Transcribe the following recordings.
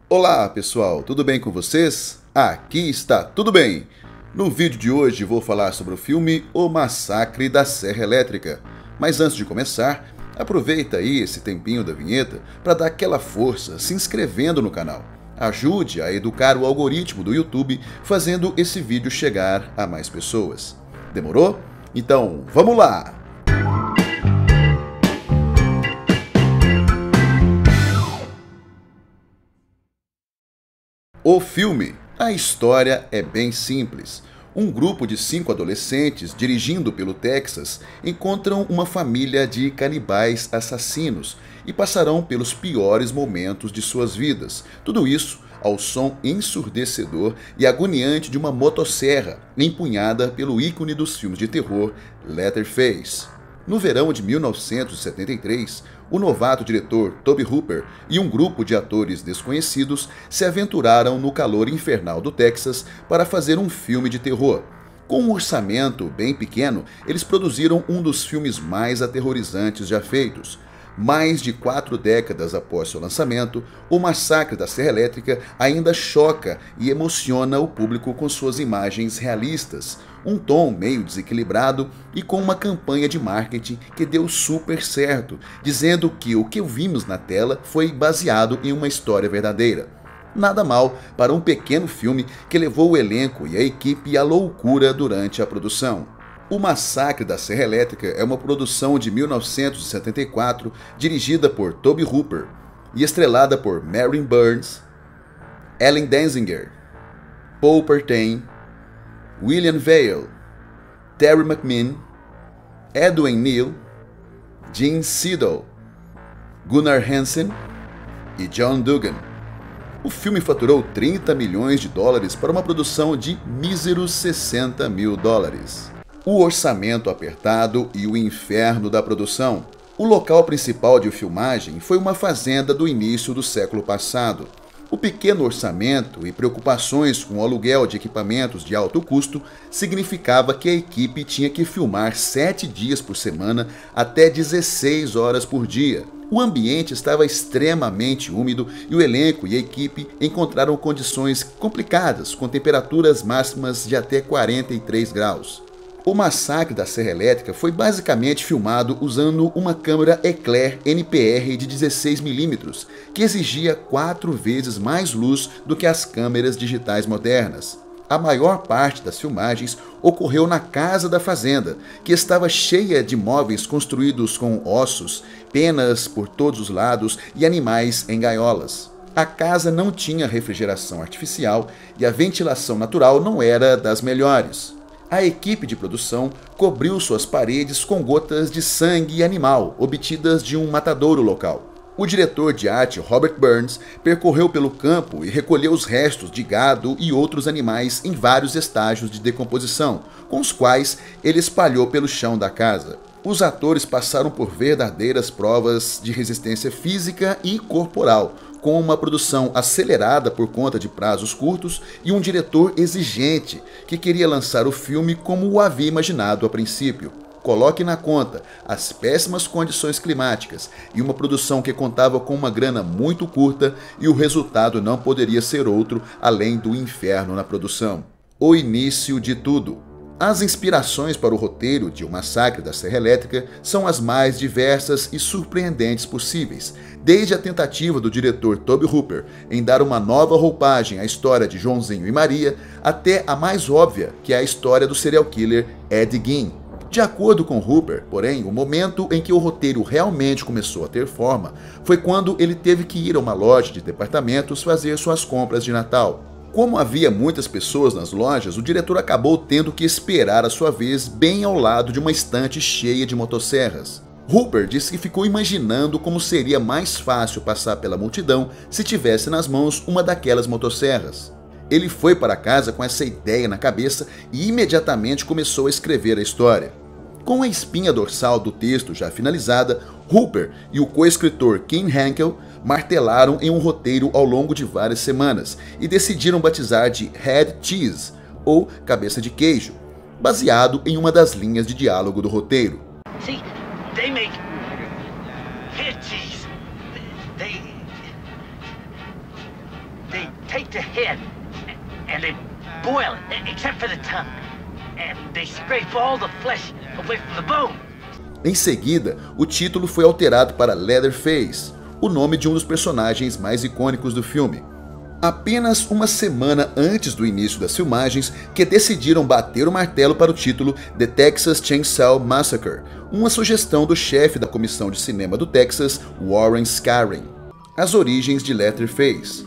Olá pessoal, tudo bem com vocês? Aqui está tudo bem! No vídeo de hoje vou falar sobre o filme O Massacre da Serra Elétrica. Mas antes de começar, aproveita aí esse tempinho da vinheta para dar aquela força se inscrevendo no canal. Ajude a educar o algoritmo do YouTube fazendo esse vídeo chegar a mais pessoas. Demorou? Então vamos lá! O filme. A história é bem simples. Um grupo de 5 adolescentes, dirigindo pelo Texas, encontram uma família de canibais assassinos e passarão pelos piores momentos de suas vidas. Tudo isso ao som ensurdecedor e agoniante de uma motosserra, empunhada pelo ícone dos filmes de terror, Leatherface. No verão de 1973, o novato diretor Tobe Hooper e um grupo de atores desconhecidos se aventuraram no calor infernal do Texas para fazer um filme de terror. Com um orçamento bem pequeno, eles produziram um dos filmes mais aterrorizantes já feitos. Mais de 4 décadas após seu lançamento, O Massacre da Serra Elétrica ainda choca e emociona o público com suas imagens realistas, um tom meio desequilibrado e com uma campanha de marketing que deu super certo, dizendo que o que vimos na tela foi baseado em uma história verdadeira. Nada mal para um pequeno filme que levou o elenco e a equipe à loucura durante a produção. O Massacre da Serra Elétrica é uma produção de 1974, dirigida por Tobe Hooper e estrelada por Marilyn Burns, Ellen Danziger, Paul Pertain, William Vail, Terry McMinn, Edwin Neal, Gene Siedel, Gunnar Hansen e John Dugan. O filme faturou 30 milhões de dólares para uma produção de míseros 60 mil dólares. O orçamento apertado e o inferno da produção. O local principal de filmagem foi uma fazenda do início do século passado. O pequeno orçamento e preocupações com o aluguel de equipamentos de alto custo significava que a equipe tinha que filmar 7 dias por semana até 16 horas por dia. O ambiente estava extremamente úmido e o elenco e a equipe encontraram condições complicadas, com temperaturas máximas de até 43 graus. O Massacre da Serra Elétrica foi basicamente filmado usando uma câmera Eclair NPR de 16mm, que exigia 4 vezes mais luz do que as câmeras digitais modernas. A maior parte das filmagens ocorreu na casa da fazenda, que estava cheia de móveis construídos com ossos, penas por todos os lados e animais em gaiolas. A casa não tinha refrigeração artificial e a ventilação natural não era das melhores. A equipe de produção cobriu suas paredes com gotas de sangue animal obtidas de um matadouro local. O diretor de arte Robert Burns percorreu pelo campo e recolheu os restos de gado e outros animais em vários estágios de decomposição, com os quais ele espalhou pelo chão da casa. Os atores passaram por verdadeiras provas de resistência física e corporal, com uma produção acelerada por conta de prazos curtos e um diretor exigente que queria lançar o filme como o havia imaginado a princípio. Coloque na conta as péssimas condições climáticas e uma produção que contava com uma grana muito curta e o resultado não poderia ser outro além do inferno na produção. O início de tudo. As inspirações para o roteiro de O Massacre da Serra Elétrica são as mais diversas e surpreendentes possíveis, desde a tentativa do diretor Tobe Hooper em dar uma nova roupagem à história de Joãozinho e Maria, até a mais óbvia, que é a história do serial killer Ed Gein. De acordo com Hooper, porém, o momento em que o roteiro realmente começou a ter forma foi quando ele teve que ir a uma loja de departamentos fazer suas compras de Natal. Como havia muitas pessoas nas lojas, o diretor acabou tendo que esperar a sua vez bem ao lado de uma estante cheia de motosserras. Hooper disse que ficou imaginando como seria mais fácil passar pela multidão se tivesse nas mãos uma daquelas motosserras. Ele foi para casa com essa ideia na cabeça e imediatamente começou a escrever a história. Com a espinha dorsal do texto já finalizada, Hooper e o co-escritor Kim Henkel martelaram em um roteiro ao longo de várias semanas e decidiram batizar de Head Cheese, ou cabeça de queijo, baseado em uma das linhas de diálogo do roteiro. See, they make head cheese. They take the head and they boil it, except for the tongue. And they scrape all the flesh away from the bone. Em seguida, o título foi alterado para Leatherface, o nome de um dos personagens mais icônicos do filme. Apenas uma semana antes do início das filmagens, que decidiram bater o martelo para o título The Texas Chainsaw Massacre, uma sugestão do chefe da comissão de cinema do Texas, Warren Scarring. As origens de Leatherface.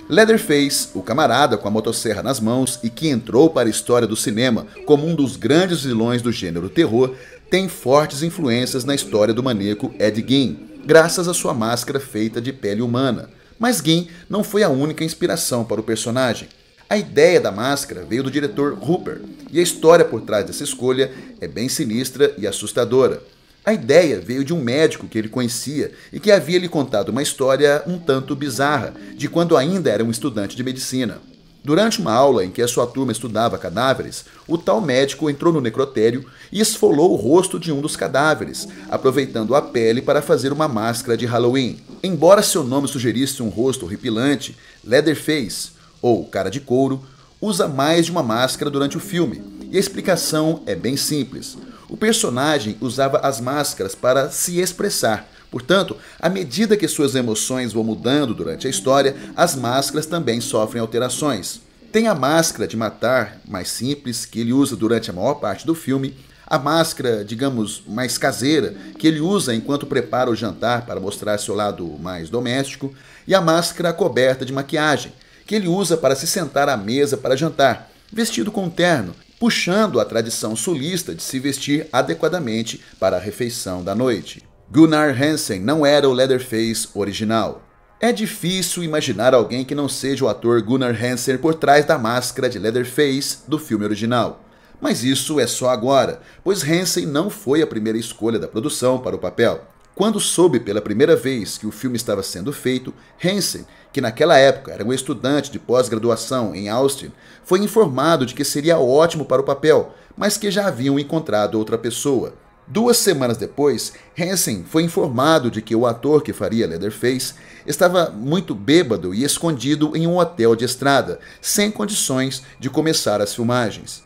Leatherface, o camarada com a motosserra nas mãos e que entrou para a história do cinema como um dos grandes vilões do gênero terror, tem fortes influências na história do maníaco Ed Gein, graças à sua máscara feita de pele humana. Mas Gein não foi a única inspiração para o personagem. A ideia da máscara veio do diretor Hooper, e a história por trás dessa escolha é bem sinistra e assustadora. A ideia veio de um médico que ele conhecia e que havia lhe contado uma história um tanto bizarra, de quando ainda era um estudante de medicina. Durante uma aula em que a sua turma estudava cadáveres, o tal médico entrou no necrotério e esfolou o rosto de um dos cadáveres, aproveitando a pele para fazer uma máscara de Halloween. Embora seu nome sugerisse um rosto horripilante, Leatherface, ou cara de couro, usa mais de uma máscara durante o filme, e a explicação é bem simples. O personagem usava as máscaras para se expressar. Portanto, à medida que suas emoções vão mudando durante a história, as máscaras também sofrem alterações. Tem a máscara de matar, mais simples, que ele usa durante a maior parte do filme, a máscara, digamos, mais caseira, que ele usa enquanto prepara o jantar para mostrar seu lado mais doméstico, e a máscara coberta de maquiagem, que ele usa para se sentar à mesa para jantar, vestido com um terno, puxando a tradição sulista de se vestir adequadamente para a refeição da noite. Gunnar Hansen não era o Leatherface original. É difícil imaginar alguém que não seja o ator Gunnar Hansen por trás da máscara de Leatherface do filme original. Mas isso é só agora, pois Hansen não foi a primeira escolha da produção para o papel. Quando soube pela primeira vez que o filme estava sendo feito, Hansen, que naquela época era um estudante de pós-graduação em Austin, foi informado de que seria ótimo para o papel, mas que já haviam encontrado outra pessoa. 2 semanas depois, Hansen foi informado de que o ator que faria Leatherface estava muito bêbado e escondido em um hotel de estrada, sem condições de começar as filmagens.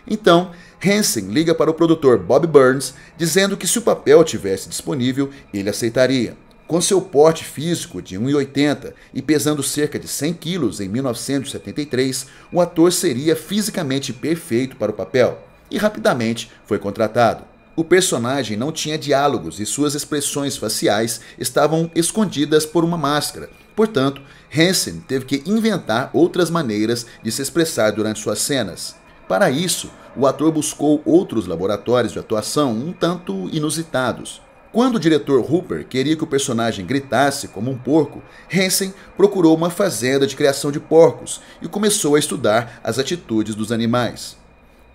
Então, Hansen liga para o produtor Bob Burns, dizendo que se o papel tivesse disponível, ele aceitaria. Com seu porte físico de 1,80 e pesando cerca de 100 quilos em 1973, o ator seria fisicamente perfeito para o papel, e rapidamente foi contratado. O personagem não tinha diálogos e suas expressões faciais estavam escondidas por uma máscara. Portanto, Hansen teve que inventar outras maneiras de se expressar durante suas cenas. Para isso, o ator buscou outros laboratórios de atuação um tanto inusitados. Quando o diretor Hooper queria que o personagem gritasse como um porco, Hansen procurou uma fazenda de criação de porcos e começou a estudar as atitudes dos animais.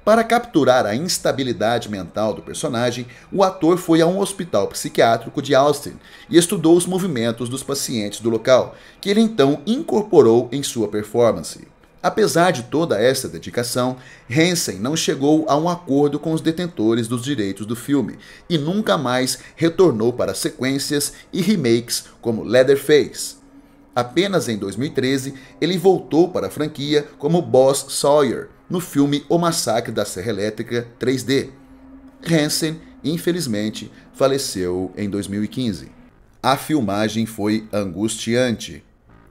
Para capturar a instabilidade mental do personagem, o ator foi a um hospital psiquiátrico de Austin e estudou os movimentos dos pacientes do local, que ele então incorporou em sua performance. Apesar de toda essa dedicação, Hansen não chegou a um acordo com os detentores dos direitos do filme e nunca mais retornou para sequências e remakes como Leatherface. Apenas em 2013, ele voltou para a franquia como Boss Sawyer, no filme O Massacre da Serra Elétrica 3D. Hansen, infelizmente, faleceu em 2015. A filmagem foi angustiante.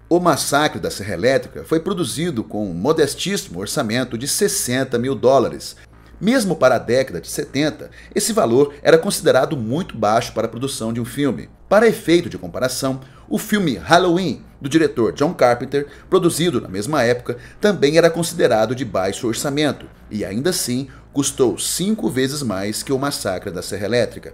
O Massacre da Serra Elétrica foi produzido com um modestíssimo orçamento de $60 mil. Mesmo para a década de 70, esse valor era considerado muito baixo para a produção de um filme. Para efeito de comparação, o filme Halloween, do diretor John Carpenter, produzido na mesma época, também era considerado de baixo orçamento, e ainda assim custou 5 vezes mais que o Massacre da Serra Elétrica.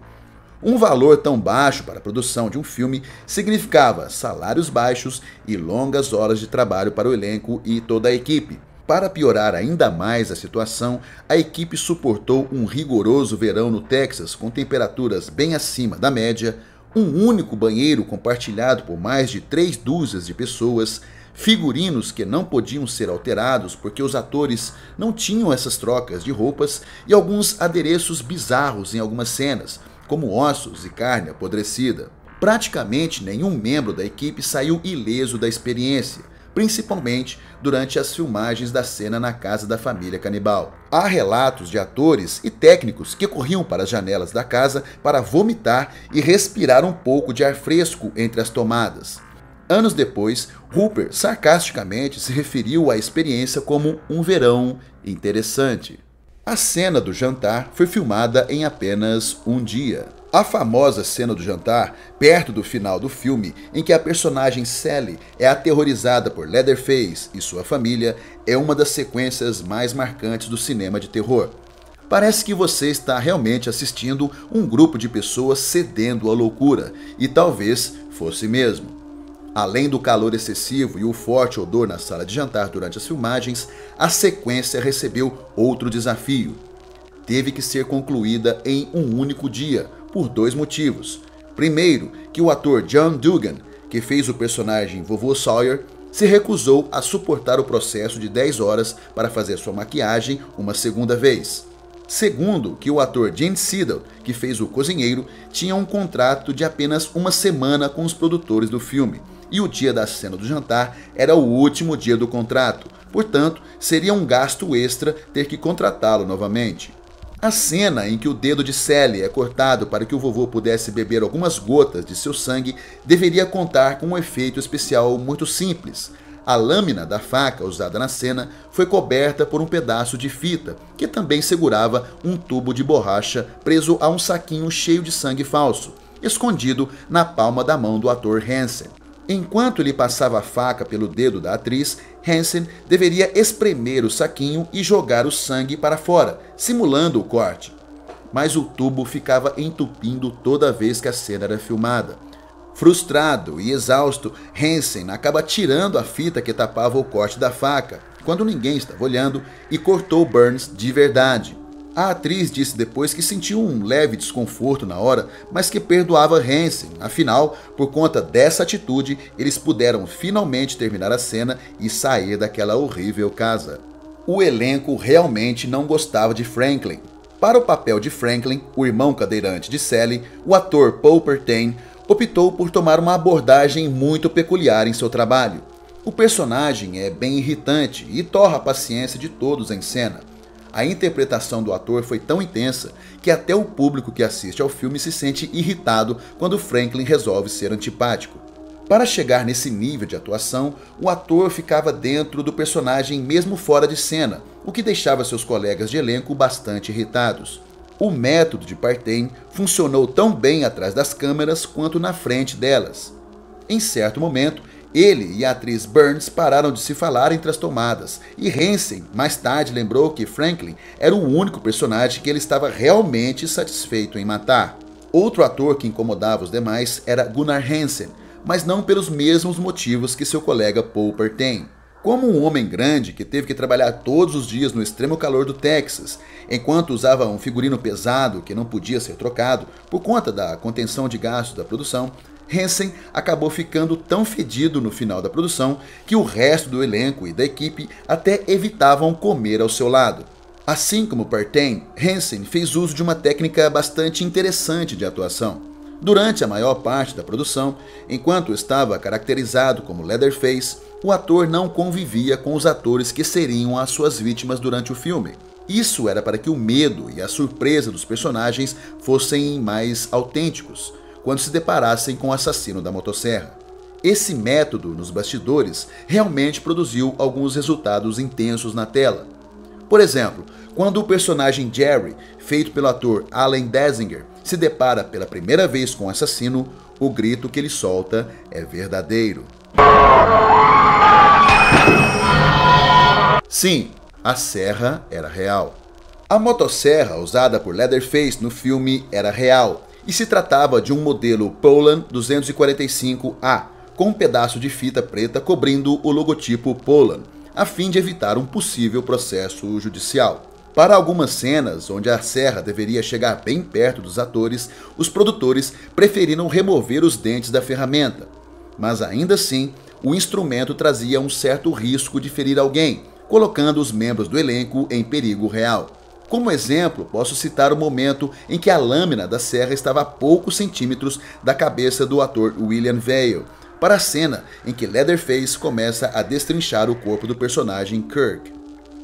Um valor tão baixo para a produção de um filme significava salários baixos e longas horas de trabalho para o elenco e toda a equipe. Para piorar ainda mais a situação, a equipe suportou um rigoroso verão no Texas com temperaturas bem acima da média, um único banheiro compartilhado por mais de 3 dúzias de pessoas, figurinos que não podiam ser alterados porque os atores não tinham essas trocas de roupas e alguns adereços bizarros em algumas cenas, como ossos e carne apodrecida. Praticamente nenhum membro da equipe saiu ileso da experiência. principalmente durante as filmagens da cena na casa da família canibal. Há relatos de atores e técnicos que corriam para as janelas da casa para vomitar e respirar um pouco de ar fresco entre as tomadas. Anos depois, Hooper sarcasticamente se referiu à experiência como um verão interessante. A cena do jantar foi filmada em apenas um dia. A famosa cena do jantar, perto do final do filme, em que a personagem Sally é aterrorizada por Leatherface e sua família, é uma das sequências mais marcantes do cinema de terror. Parece que você está realmente assistindo um grupo de pessoas cedendo à loucura, e talvez fosse mesmo. Além do calor excessivo e o forte odor na sala de jantar durante as filmagens, a sequência recebeu outro desafio. Teve que ser concluída em um único dia, por dois motivos. Primeiro, que o ator John Dugan, que fez o personagem Vovô Sawyer, se recusou a suportar o processo de 10 horas para fazer sua maquiagem uma segunda vez. Segundo, que o ator Gene Siddle, que fez o cozinheiro, tinha um contrato de apenas uma semana com os produtores do filme, e o dia da cena do jantar era o último dia do contrato, portanto, seria um gasto extra ter que contratá-lo novamente. A cena em que o dedo de Sally é cortado para que o vovô pudesse beber algumas gotas de seu sangue deveria contar com um efeito especial muito simples. A lâmina da faca usada na cena foi coberta por um pedaço de fita, que também segurava um tubo de borracha preso a um saquinho cheio de sangue falso, escondido na palma da mão do ator Hansen. Enquanto ele passava a faca pelo dedo da atriz, Hansen deveria espremer o saquinho e jogar o sangue para fora, simulando o corte. Mas o tubo ficava entupindo toda vez que a cena era filmada. Frustrado e exausto, Hansen acaba tirando a fita que tapava o corte da faca, quando ninguém estava olhando, e cortou Burns de verdade. A atriz disse depois que sentiu um leve desconforto na hora, mas que perdoava Hansen. Afinal, por conta dessa atitude, eles puderam finalmente terminar a cena e sair daquela horrível casa. O elenco realmente não gostava de Franklin. Para o papel de Franklin, o irmão cadeirante de Sally, o ator Paul Pertain optou por tomar uma abordagem muito peculiar em seu trabalho. O personagem é bem irritante e torra a paciência de todos em cena. A interpretação do ator foi tão intensa que até o público que assiste ao filme se sente irritado quando Franklin resolve ser antipático. Para chegar nesse nível de atuação, o ator ficava dentro do personagem mesmo fora de cena, o que deixava seus colegas de elenco bastante irritados. O método de Partain funcionou tão bem atrás das câmeras quanto na frente delas. Em certo momento, ele e a atriz Burns pararam de se falar entre as tomadas, e Hansen mais tarde lembrou que Franklin era o único personagem que ele estava realmente satisfeito em matar. Outro ator que incomodava os demais era Gunnar Hansen, mas não pelos mesmos motivos que seu colega Paul Pertain. Como um homem grande que teve que trabalhar todos os dias no extremo calor do Texas, enquanto usava um figurino pesado que não podia ser trocado por conta da contenção de gastos da produção, Hansen acabou ficando tão fedido no final da produção que o resto do elenco e da equipe até evitavam comer ao seu lado. Assim como Partain, Hansen fez uso de uma técnica bastante interessante de atuação. Durante a maior parte da produção, enquanto estava caracterizado como Leatherface, o ator não convivia com os atores que seriam as suas vítimas durante o filme. Isso era para que o medo e a surpresa dos personagens fossem mais autênticos quando se deparassem com o assassino da motosserra. Esse método nos bastidores realmente produziu alguns resultados intensos na tela. Por exemplo, quando o personagem Jerry, feito pelo ator Allen Desinger, se depara pela primeira vez com o assassino, o grito que ele solta é verdadeiro. Sim, a serra era real. A motosserra usada por Leatherface no filme era real, e se tratava de um modelo Poulan 245A, com um pedaço de fita preta cobrindo o logotipo Poulan, a fim de evitar um possível processo judicial. Para algumas cenas, onde a serra deveria chegar bem perto dos atores, os produtores preferiram remover os dentes da ferramenta. Mas ainda assim, o instrumento trazia um certo risco de ferir alguém, colocando os membros do elenco em perigo real. Como exemplo, posso citar o momento em que a lâmina da serra estava a poucos centímetros da cabeça do ator William Vail, para a cena em que Leatherface começa a destrinchar o corpo do personagem Kirk.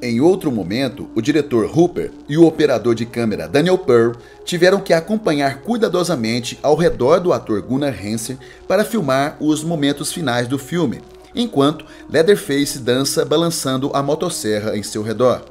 Em outro momento, o diretor Hooper e o operador de câmera Daniel Pearl tiveram que acompanhar cuidadosamente ao redor do ator Gunnar Hansen para filmar os momentos finais do filme, enquanto Leatherface dança balançando a motosserra em seu redor.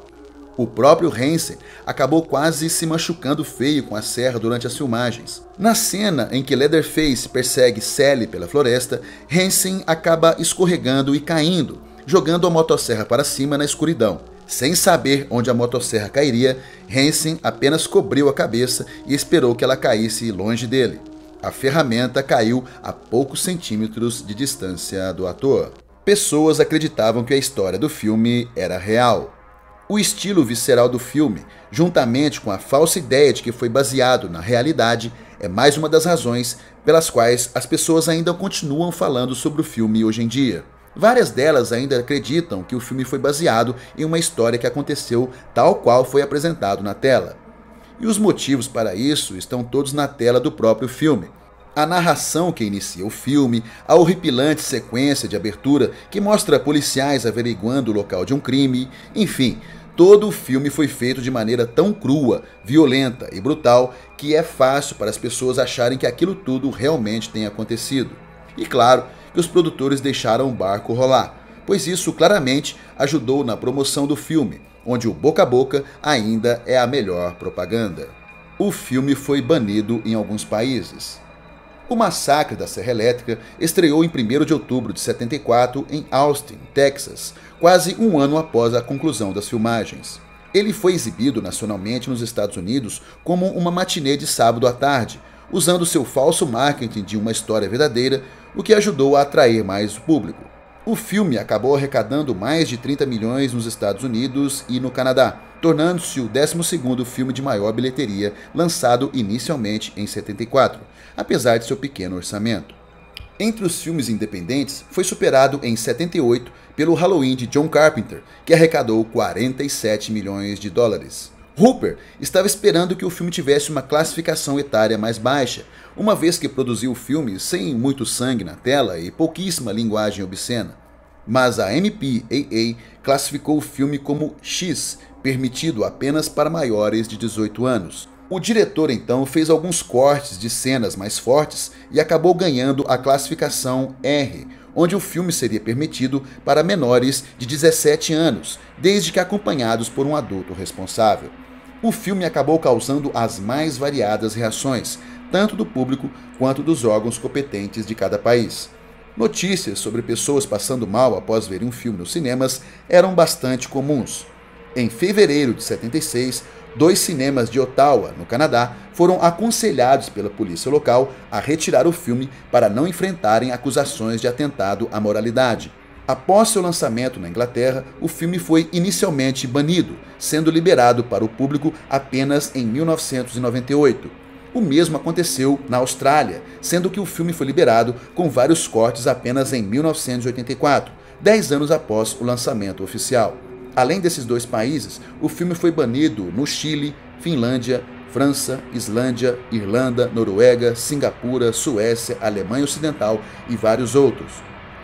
O próprio Hansen acabou quase se machucando feio com a serra durante as filmagens. Na cena em que Leatherface persegue Sally pela floresta, Hansen acaba escorregando e caindo, jogando a motosserra para cima na escuridão. Sem saber onde a motosserra cairia, Hansen apenas cobriu a cabeça e esperou que ela caísse longe dele. A ferramenta caiu a poucos centímetros de distância do ator. Pessoas acreditavam que a história do filme era real. O estilo visceral do filme, juntamente com a falsa ideia de que foi baseado na realidade, é mais uma das razões pelas quais as pessoas ainda continuam falando sobre o filme hoje em dia. Várias delas ainda acreditam que o filme foi baseado em uma história que aconteceu tal qual foi apresentado na tela. E os motivos para isso estão todos na tela do próprio filme. A narração que inicia o filme, a horripilante sequência de abertura que mostra policiais averiguando o local de um crime, enfim, todo o filme foi feito de maneira tão crua, violenta e brutal que é fácil para as pessoas acharem que aquilo tudo realmente tem acontecido. E claro, que os produtores deixaram o barco rolar, pois isso claramente ajudou na promoção do filme, onde o boca a boca ainda é a melhor propaganda. O filme foi banido em alguns países. O Massacre da Serra Elétrica estreou em 1º de outubro de 74 em Austin, Texas, quase um ano após a conclusão das filmagens. Ele foi exibido nacionalmente nos Estados Unidos como uma matinê de sábado à tarde, usando seu falso marketing de uma história verdadeira, o que ajudou a atrair mais o público. O filme acabou arrecadando mais de 30 milhões nos Estados Unidos e no Canadá, tornando-se o 12º filme de maior bilheteria lançado inicialmente em 74, apesar de seu pequeno orçamento. Entre os filmes independentes, foi superado em 78 pelo Halloween de John Carpenter, que arrecadou 47 milhões de dólares. Hooper estava esperando que o filme tivesse uma classificação etária mais baixa, uma vez que produziu o filme sem muito sangue na tela e pouquíssima linguagem obscena. Mas a MPAA classificou o filme como X, permitido apenas para maiores de 18 anos. O diretor então fez alguns cortes de cenas mais fortes e acabou ganhando a classificação R, onde o filme seria permitido para menores de 17 anos, desde que acompanhados por um adulto responsável. O filme acabou causando as mais variadas reações, tanto do público quanto dos órgãos competentes de cada país. Notícias sobre pessoas passando mal após verem um filme nos cinemas eram bastante comuns. Em fevereiro de 76, 2 cinemas de Ottawa, no Canadá, foram aconselhados pela polícia local a retirar o filme para não enfrentarem acusações de atentado à moralidade. Após seu lançamento na Inglaterra, o filme foi inicialmente banido, sendo liberado para o público apenas em 1998. O mesmo aconteceu na Austrália, sendo que o filme foi liberado com vários cortes apenas em 1984, 10 anos após o lançamento oficial. Além desses 2 países, o filme foi banido no Chile, Finlândia, França, Islândia, Irlanda, Noruega, Singapura, Suécia, Alemanha Ocidental e vários outros.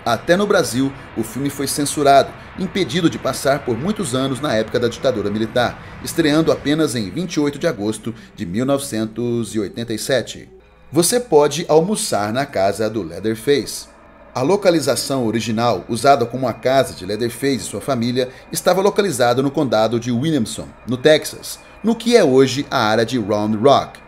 Até no Brasil, o filme foi censurado, impedido de passar por muitos anos na época da ditadura militar, estreando apenas em 28 de agosto de 1987. Você pode almoçar na casa do Leatherface. A localização original, usada como a casa de Leatherface e sua família, estava localizada no condado de Williamson, no Texas, no que é hoje a área de Round Rock.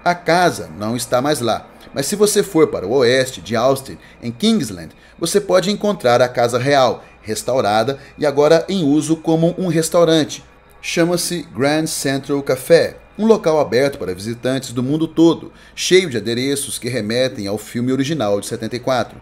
A casa não está mais lá, mas se você for para o oeste de Austin, em Kingsland, você pode encontrar a Casa Real, restaurada e agora em uso como um restaurante. Chama-se Grand Central Café, um local aberto para visitantes do mundo todo, cheio de adereços que remetem ao filme original de 74.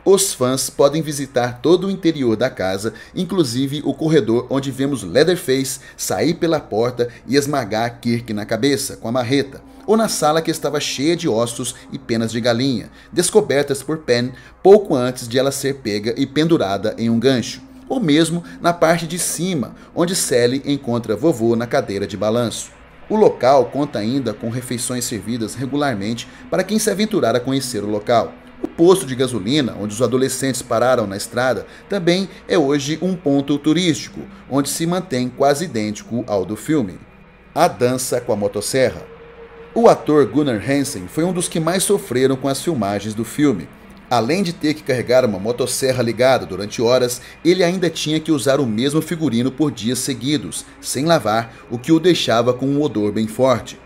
Os fãs podem visitar todo o interior da casa, inclusive o corredor onde vemos Leatherface sair pela porta e esmagar Kirk na cabeça com a marreta, ou na sala que estava cheia de ossos e penas de galinha, descobertas por Penn pouco antes de ela ser pega e pendurada em um gancho, ou mesmo na parte de cima, onde Sally encontra vovô na cadeira de balanço. O local conta ainda com refeições servidas regularmente para quem se aventurar a conhecer o local. O posto de gasolina, onde os adolescentes pararam na estrada, também é hoje um ponto turístico, onde se mantém quase idêntico ao do filme. A dança com a motosserra. O ator Gunnar Hansen foi um dos que mais sofreram com as filmagens do filme. Além de ter que carregar uma motosserra ligada durante horas, ele ainda tinha que usar o mesmo figurino por dias seguidos, sem lavar, o que o deixava com um odor bem forte.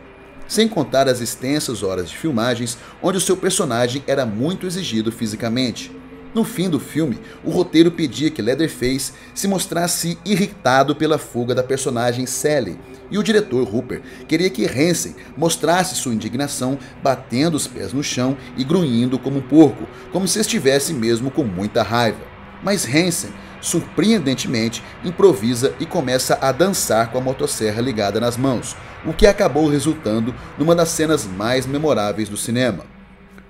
Sem contar as extensas horas de filmagens, onde o seu personagem era muito exigido fisicamente. No fim do filme, o roteiro pedia que Leatherface se mostrasse irritado pela fuga da personagem Sally, e o diretor Hooper queria que Hansen mostrasse sua indignação batendo os pés no chão e grunhindo como um porco, como se estivesse mesmo com muita raiva. Mas Hansen, surpreendentemente, improvisa e começa a dançar com a motosserra ligada nas mãos, o que acabou resultando numa das cenas mais memoráveis do cinema.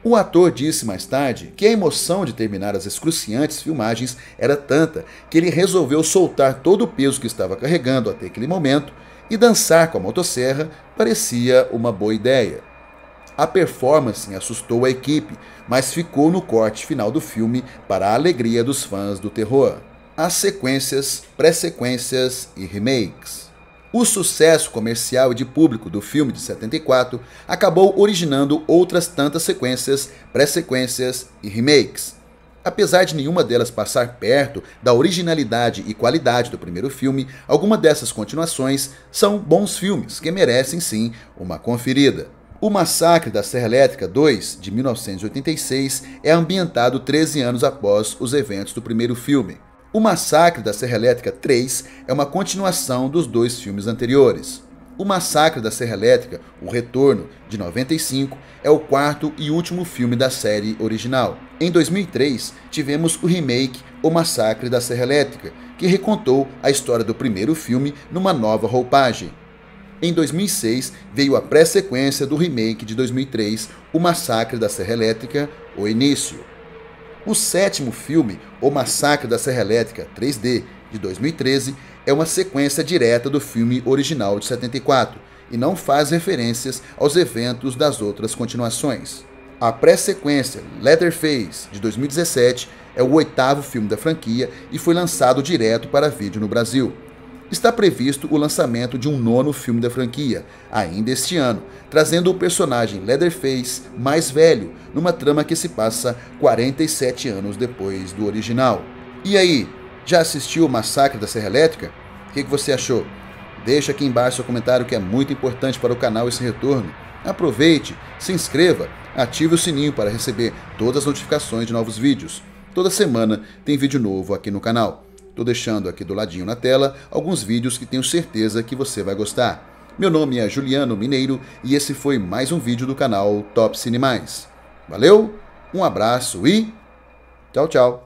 O ator disse mais tarde que a emoção de terminar as excruciantes filmagens era tanta que ele resolveu soltar todo o peso que estava carregando até aquele momento e dançar com a motosserra parecia uma boa ideia. A performance assustou a equipe, mas ficou no corte final do filme para a alegria dos fãs do terror. As sequências, pré-sequências e remakes. O sucesso comercial e de público do filme de 74 acabou originando outras tantas sequências, pré-sequências e remakes. Apesar de nenhuma delas passar perto da originalidade e qualidade do primeiro filme, algumas dessas continuações são bons filmes que merecem sim uma conferida. O Massacre da Serra Elétrica 2, de 1986, é ambientado 13 anos após os eventos do primeiro filme. O Massacre da Serra Elétrica 3 é uma continuação dos dois filmes anteriores. O Massacre da Serra Elétrica, O Retorno, de 95, é o quarto e último filme da série original. Em 2003, tivemos o remake O Massacre da Serra Elétrica, que recontou a história do primeiro filme numa nova roupagem. Em 2006, veio a pré-sequência do remake de 2003, O Massacre da Serra Elétrica, O Início. O sétimo filme, O Massacre da Serra Elétrica 3D, de 2013, é uma sequência direta do filme original de 74 e não faz referências aos eventos das outras continuações. A pré-sequência Leatherface, de 2017, é o oitavo filme da franquia e foi lançado direto para vídeo no Brasil. Está previsto o lançamento de um nono filme da franquia, ainda este ano, trazendo o personagem Leatherface mais velho, numa trama que se passa 47 anos depois do original. E aí, já assistiu o Massacre da Serra Elétrica? O que você achou? Deixa aqui embaixo seu comentário que é muito importante para o canal esse retorno. Aproveite, se inscreva, ative o sininho para receber todas as notificações de novos vídeos. Toda semana tem vídeo novo aqui no canal. Estou deixando aqui do ladinho na tela alguns vídeos que tenho certeza que você vai gostar. Meu nome é Juliano Mineiro e esse foi mais um vídeo do canal Top Cine Mais. Valeu, um abraço e tchau, tchau.